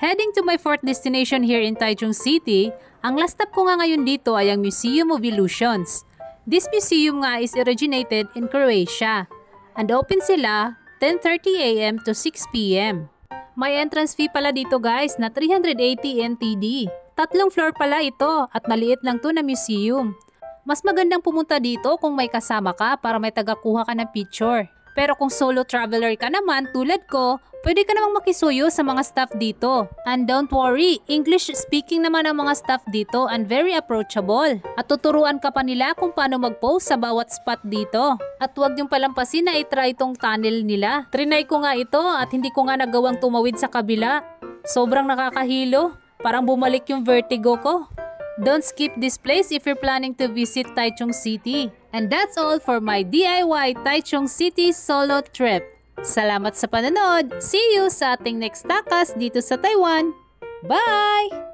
Heading to my fourth destination here in Taichung City, ang last stop ko nga ngayon dito ay ang Museum of Illusions. This museum nga is originated in Croatia and open sila 10:30 AM to 6 PM. May entrance fee pala dito guys na 380 NTD. 3 floor pala ito at maliit lang to na museum. Mas magandang pumunta dito kung may kasama ka para may tagakuha ka ng picture. Pero kung solo traveler ka naman tulad ko, pwede ka namang makisuyo sa mga staff dito. And don't worry, English speaking naman ang mga staff dito and very approachable. At tuturuan ka pa nila kung paano mag-pose sa bawat spot dito. At huwag yung palampasin na i-try itong tunnel nila. Trinay ko nga ito at hindi ko nga nagawang tumawid sa kabila. Sobrang nakakahilo, parang bumalik yung vertigo ko. Don't skip this place if you're planning to visit Taichung City. And that's all for my DIY Taichung City solo trip. Salamat sa panonood! See you sa ating next takas dito sa Taiwan! Bye!